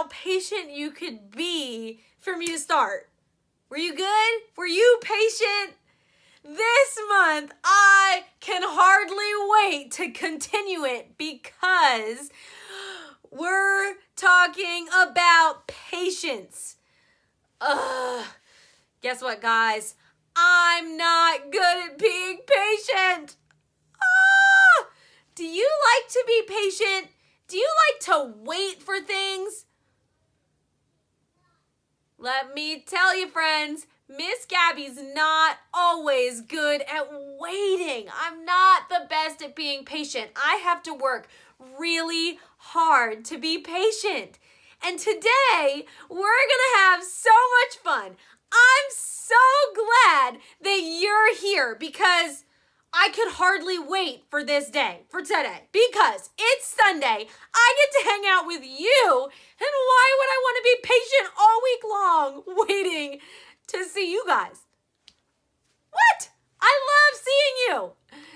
patient you could be for me to start. Were you good? Were you patient? This month, I can hardly wait to continue it because we're talking about patience. Guess what, guys? I'm not good at being patient. Do you like to be patient? Do you like to wait for things? Let me tell you, friends, Miss Gabby's not always good at waiting. I'm not the best at being patient. I have to work really hard to be patient. And today, we're going to have so much fun. I'm so glad that you're here because I could hardly wait for this day, for today, because it's Sunday. I get to hang out with you. And why would I want to be patient all week long waiting to see you guys? What? I love seeing you.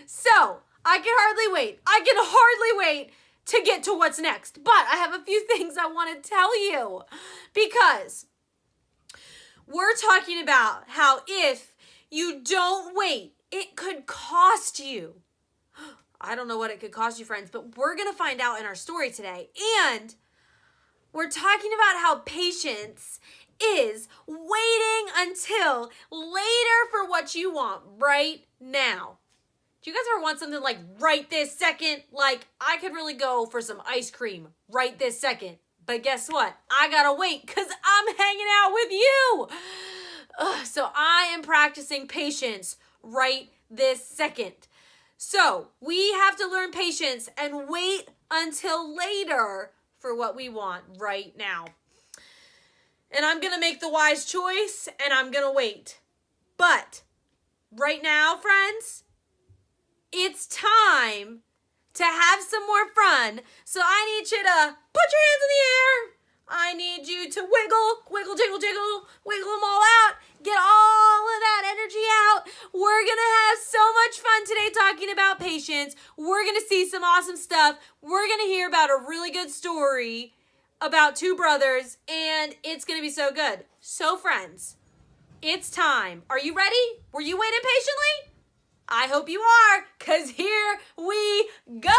So I can hardly wait. I can hardly wait to get to what's next. But I have a few things I want to tell you because we're talking about how if you don't wait, it could cost you. I don't know what it could cost you, friends, but we're going to find out in our story today. And we're talking about how patience is waiting until later for what you want right now. Do you guys ever want something like right this second? Like, I could really go for some ice cream right this second. But guess what? I gotta wait because I'm hanging out with you. So I am practicing patience right this second. So we have to learn patience and wait until later for what we want right now. And I'm going to make the wise choice and I'm going to wait. But right now, friends, it's time to have some more fun. So I need you to put your hands in the air. I need you to wiggle, jiggle, jiggle, wiggle them all out. Get all of that energy out. We're going to have so much fun today talking about patience. We're going to see some awesome stuff. We're going to hear about a really good story about two brothers, and it's going to be so good. So, friends, it's time. Are you ready? Were you waiting patiently? I hope you are, because here we go.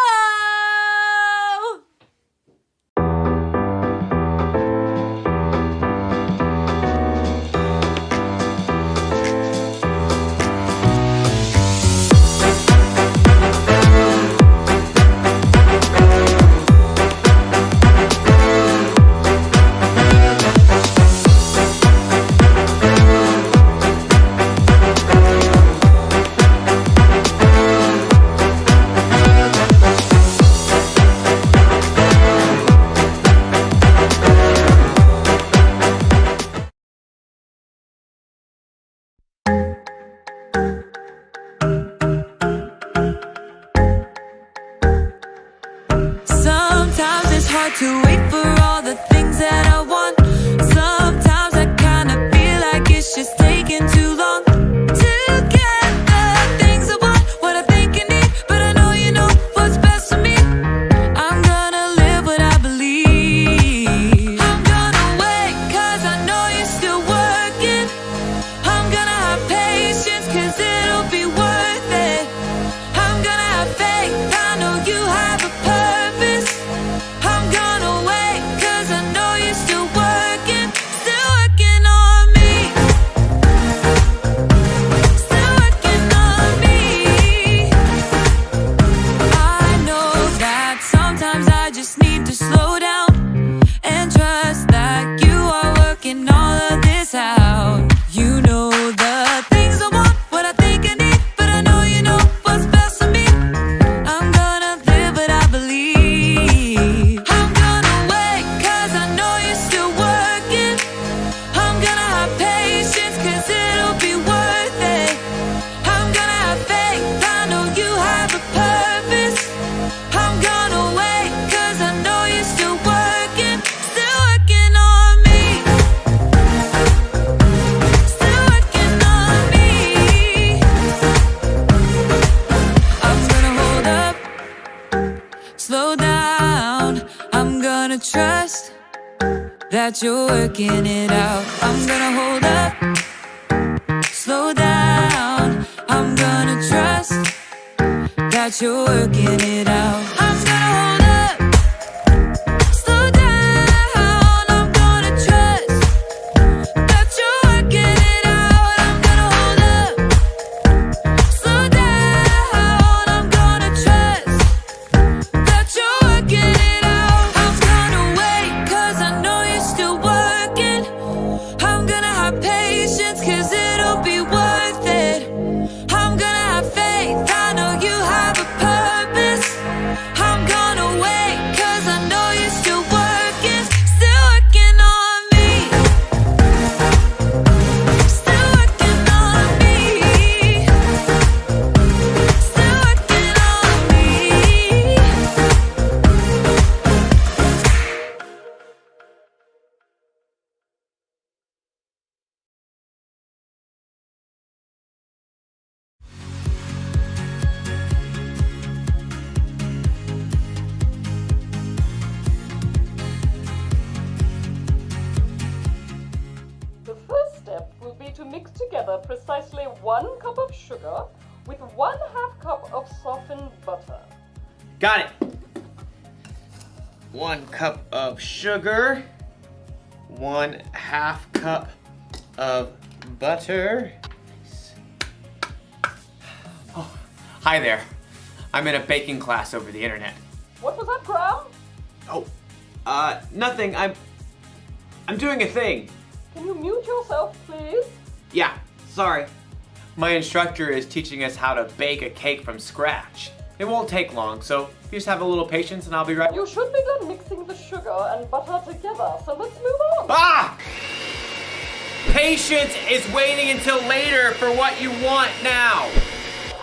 To wait for all the things that I want. Sometimes I kind of feel like it's just taking too long to get the things I want, what I think I need. But I know you know what's best for me. I'm gonna live what I believe. I'm gonna wait cause I know you're still working. I'm gonna have patience cause it'll be worth it. I'm gonna have faith, I know you have a purpose. I'm gonna wait, cause I know you're still waiting. that you're working it out. I'm gonna hold up, slow down. I'm gonna trust that you're working it out. I'm gonna hold up, slow down. I'm gonna trust that you're working it out. I'm gonna hold up, slow down. I'm gonna trust that you're working it out. I'm gonna wait, 'cause I know you're still working. I'm gonna have patience, 'cause it'll be worth it. I'm gonna have faith, I know you have a purpose. I'm gonna wait, 'cause I know you're still working on me. Still working on me. Still working on me. The first step will be to mix together precisely 1 cup of sugar with 1/2 cup of softened butter. Got it. 1 cup of sugar, 1/2 cup of butter. Oh, hi there. I'm in a baking class over the internet. What was that, Graham? Oh, nothing. I'm doing a thing. Can you mute yourself, please? Yeah, sorry. My instructor is teaching us how to bake a cake from scratch. It won't take long, so you just have a little patience and I'll be right. You should be done mixing the sugar and butter together, so let's move on. Ah! Patience is waiting until later for what you want now.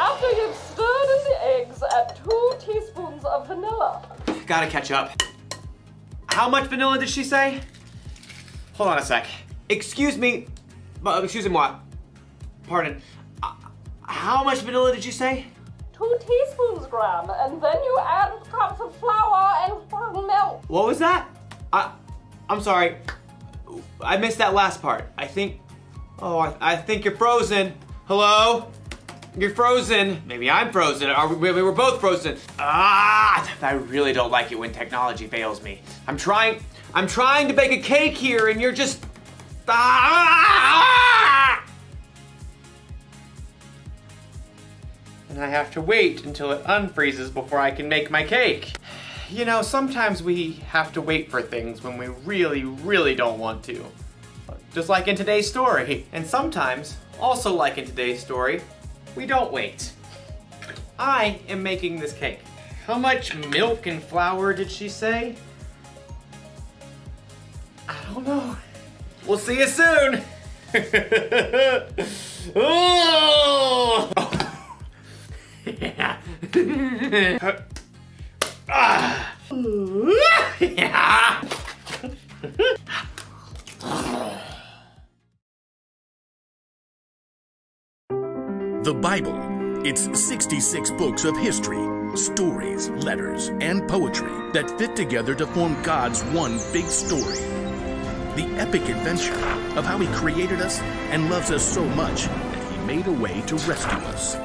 After you've stirred in the eggs, add 2 teaspoons of vanilla. Gotta catch up. How much vanilla did she say? Hold on a sec. Excuse me, moi. Pardon. How much vanilla did you say? 2 teaspoons, Graham, and then you add cups of flour and milk. What was that? I'm sorry. I missed that last part. I think you're frozen. Hello? You're frozen. Maybe I'm frozen. Maybe we're both frozen. I really don't like it when technology fails me. I'm trying to bake a cake here and you're just... And I have to wait until it unfreezes before I can make my cake. You know, sometimes we have to wait for things when we really, really don't want to. Just like in today's story. And sometimes, also like in today's story, we don't wait. I am making this cake. How much milk and flour did she say? I don't know. We'll see you soon. Oh! Yeah. Yeah. The Bible. It's 66 books of history, stories, letters, and poetry that fit together to form God's one big story. The epic adventure of how He created us and loves us so much that He made a way to rescue us.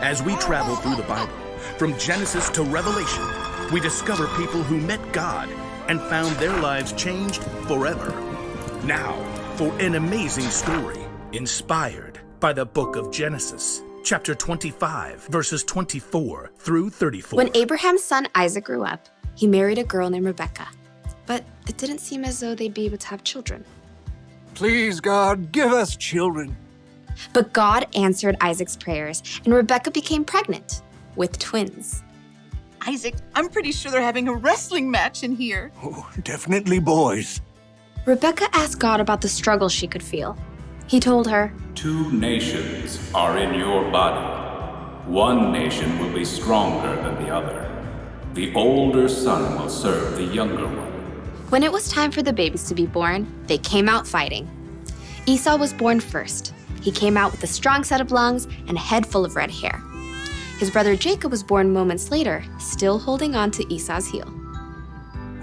As we travel through the Bible, from Genesis to Revelation, we discover people who met God and found their lives changed forever. Now, for an amazing story inspired by the book of Genesis, chapter 25, verses 24 through 34. When Abraham's son Isaac grew up, he married a girl named Rebecca. But it didn't seem as though they'd be able to have children. Please, God, give us children. But God answered Isaac's prayers, and Rebecca became pregnant with twins. Isaac, I'm pretty sure they're having a wrestling match in here. Oh, definitely boys. Rebecca asked God about the struggle she could feel. He told her, 2 nations are in your body. One nation will be stronger than the other. The older son will serve the younger one. when it was time for the babies to be born, they came out fighting. Esau was born first. He came out with a strong set of lungs and a head full of red hair. His brother Jacob was born moments later, still holding on to Esau's heel.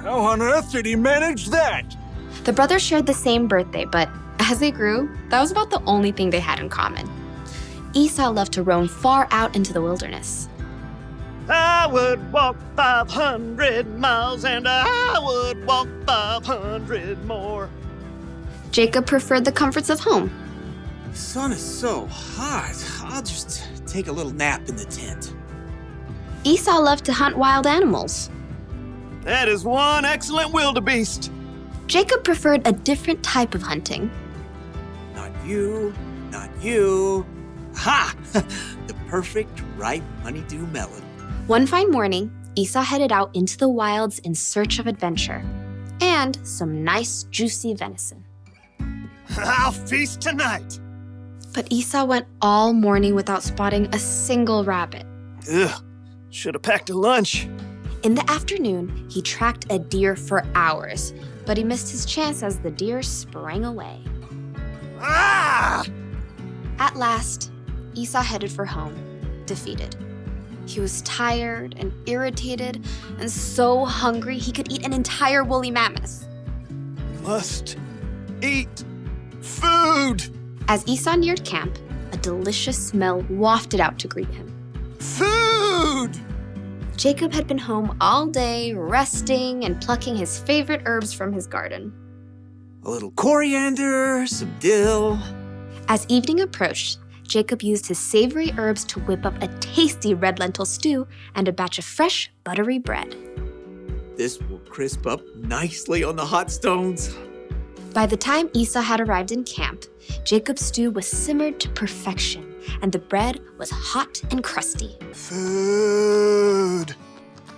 How on earth did he manage that? The brothers shared the same birthday, but as they grew, that was about the only thing they had in common. Esau loved to roam far out into the wilderness. I would walk 500 miles and I would walk 500 more. Jacob preferred the comforts of home. The sun is so hot. I'll just take a little nap in the tent. Esau loved to hunt wild animals. That is one excellent wildebeest. Jacob preferred a different type of hunting. Not you, not you. Ha! The perfect ripe honeydew melon. One fine morning, Esau headed out into the wilds in search of adventure and some nice, juicy venison. I'll feast tonight. But Esau went all morning without spotting a single rabbit. Ugh, should have packed a lunch. In the afternoon, he tracked a deer for hours, but he missed his chance as the deer sprang away. Ah! At last, Esau headed for home, defeated. He was tired and irritated and so hungry he could eat an entire woolly mammoth. Must eat food. As Esau neared camp, a delicious smell wafted out to greet him. Food! Jacob had been home all day, resting and plucking his favorite herbs from his garden. A little coriander, some dill. As evening approached, Jacob used his savory herbs to whip up a tasty red lentil stew and a batch of fresh, buttery bread. This will crisp up nicely on the hot stones. By the time Esau had arrived in camp, Jacob's stew was simmered to perfection, and the bread was hot and crusty. Food!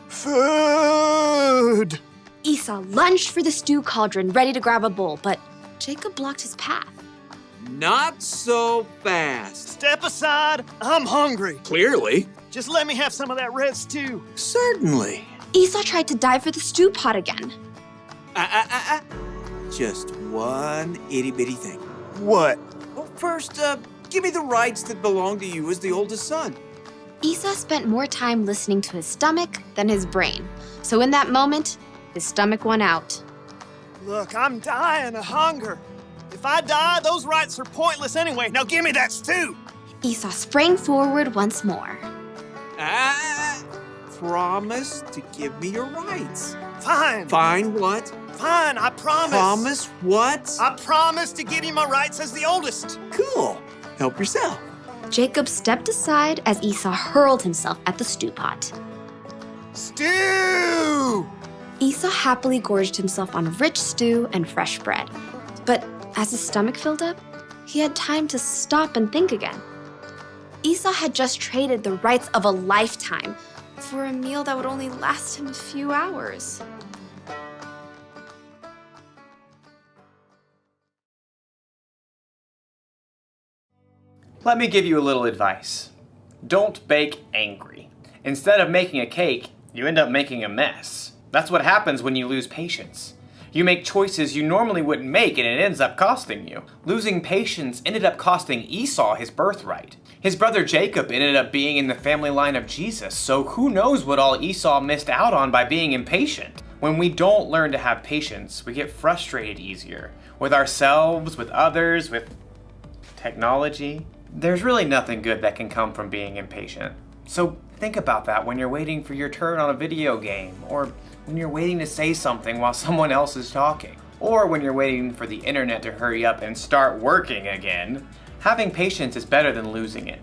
Food! Esau lunged for the stew cauldron, ready to grab a bowl, but Jacob blocked his path. Not so fast. Step aside, I'm hungry. Clearly. Just let me have some of that red stew. Certainly. Esau tried to dive for the stew pot again. Just one itty-bitty thing. What? Well, first, give me the rights that belong to you as the oldest son. Esau spent more time listening to his stomach than his brain. So in that moment, his stomach won out. Look, I'm dying of hunger. If I die, those rights are pointless anyway. Now give me that stew. Esau sprang forward once more. Promise to give me your rights. Fine. Fine what? Fine, I promise. Promise what? I promise to give you my rights as the oldest. Cool. Help yourself. Jacob stepped aside as Esau hurled himself at the stew pot. Stew! Esau happily gorged himself on rich stew and fresh bread. But as his stomach filled up, he had time to stop and think again. Esau had just traded the rights of a lifetime for a meal that would only last him a few hours. Let me give you a little advice. Don't bake angry. Instead of making a cake, you end up making a mess. That's what happens when you lose patience. You make choices you normally wouldn't make and it ends up costing you. Losing patience ended up costing Esau his birthright. His brother Jacob ended up being in the family line of Jesus, so who knows what all Esau missed out on by being impatient. When we don't learn to have patience, we get frustrated easier. With ourselves, with others, with technology. There's really nothing good that can come from being impatient. So think about that when you're waiting for your turn on a video game, or when you're waiting to say something while someone else is talking, or when you're waiting for the internet to hurry up and start working again. Having patience is better than losing it.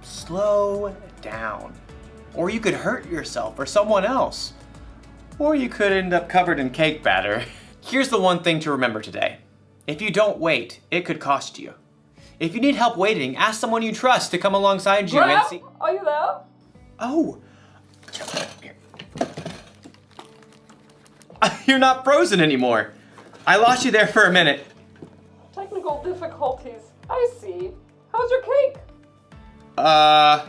Slow down. Or you could hurt yourself or someone else. Or you could end up covered in cake batter. Here's the one thing to remember today. If you don't wait, it could cost you. If you need help waiting, ask someone you trust to come alongside you and see. Are you there? Oh. You're not frozen anymore. I lost you there for a minute. Technical difficulties. I see. How's your cake? I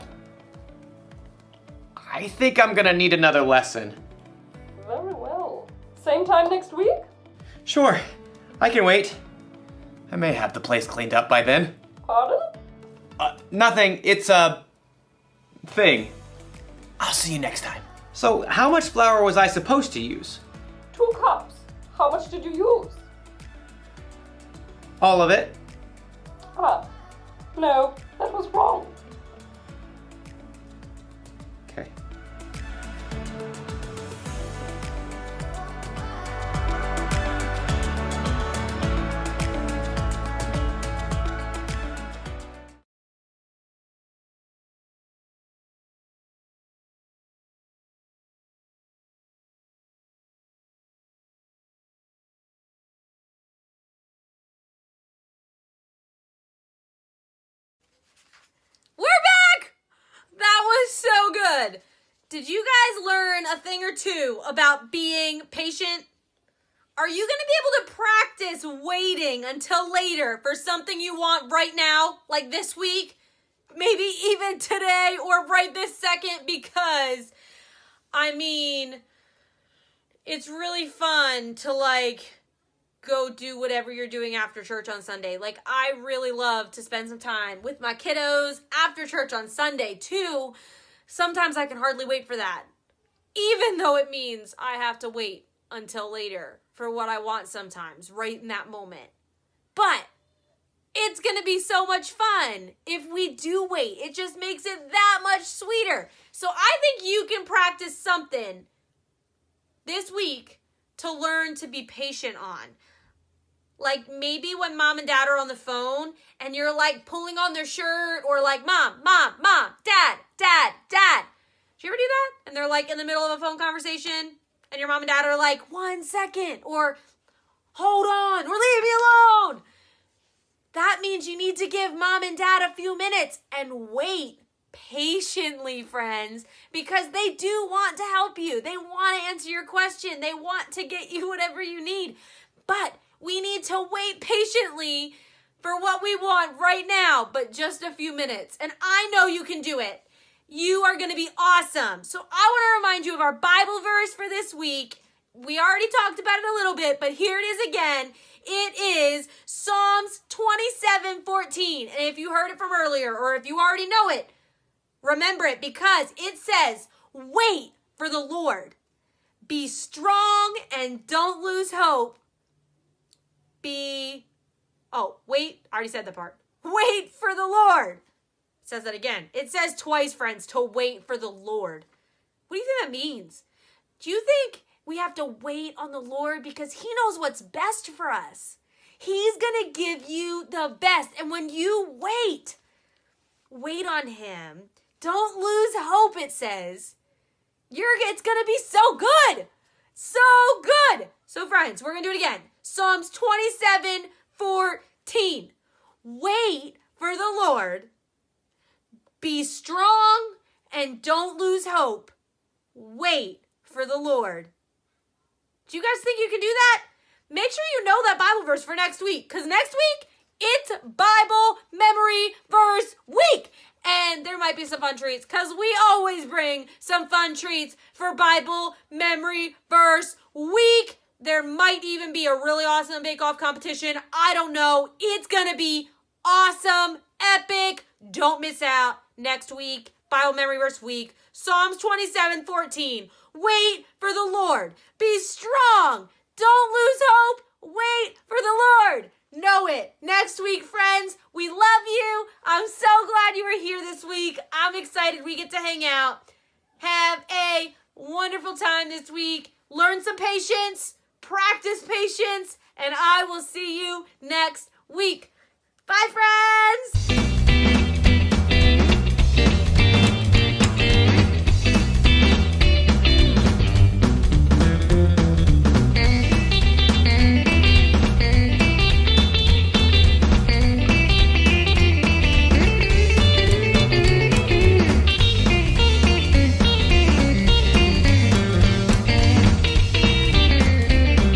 think I'm gonna need another lesson. Very well. Same time next week? Sure, I can wait. I may have the place cleaned up by then. Pardon? Nothing, it's a thing. I'll see you next time. So, how much flour was I supposed to use? 2 cups. How much did you use? All of it. Ah, no, that was wrong. Okay. We're back! That was so good. Did you guys learn a thing or two about being patient? Are you going to be able to practice waiting until later for something you want right now, like this week? Maybe even today or right this second, because, I mean, it's really fun to, go do whatever you're doing after church on Sunday. I really love to spend some time with my kiddos after church on Sunday, too. Sometimes I can hardly wait for that, even though it means I have to wait until later for what I want sometimes, right in that moment. But it's going to be so much fun if we do wait. It just makes it that much sweeter. So I think you can practice something this week to learn to be patient on. Maybe when mom and dad are on the phone and you're pulling on their shirt or mom, dad. Do you ever do that? And they're in the middle of a phone conversation and your mom and dad are 1 second or hold on or leave me alone. That means you need to give mom and dad a few minutes and wait patiently, friends, because they do want to help you. They want to answer your question. They want to get you whatever you need. But we need to wait patiently for what we want right now, but just a few minutes. And I know you can do it. You are going to be awesome. So I want to remind you of our Bible verse for this week. We already talked about it a little bit, but here it is again. It is Psalms 27:14. And if you heard it from earlier, or if you already know it, remember it, because it says, wait for the Lord. Be strong and don't lose hope. Wait, I already said the part. Wait for the Lord. It says that again. It says twice, friends, to wait for the Lord. What do you think that means? Do you think we have to wait on the Lord because he knows what's best for us? He's going to give you the best. And when you wait on him. Don't lose hope, it says. It's going to be so good. So good. So friends, we're going to do it again. Psalms 27:14. Wait for the Lord. Be strong and don't lose hope. Wait for the Lord. Do you guys think you can do that? Make sure you know that Bible verse for next week, because next week, it's Bible Memory Verse Week. And there might be some fun treats, because we always bring some fun treats for Bible Memory Verse Week. There might even be a really awesome bake-off competition. I don't know. It's going to be awesome, epic. Don't miss out next week, Bible Memory Verse Week. Psalms 27:14. Wait for the Lord. Be strong. Don't lose hope. Wait for the Lord. Know it. Next week, friends, we love you. I'm so glad you were here this week. I'm excited we get to hang out. Have a wonderful time this week. Learn some patience. Practice patience. And I will see you next week.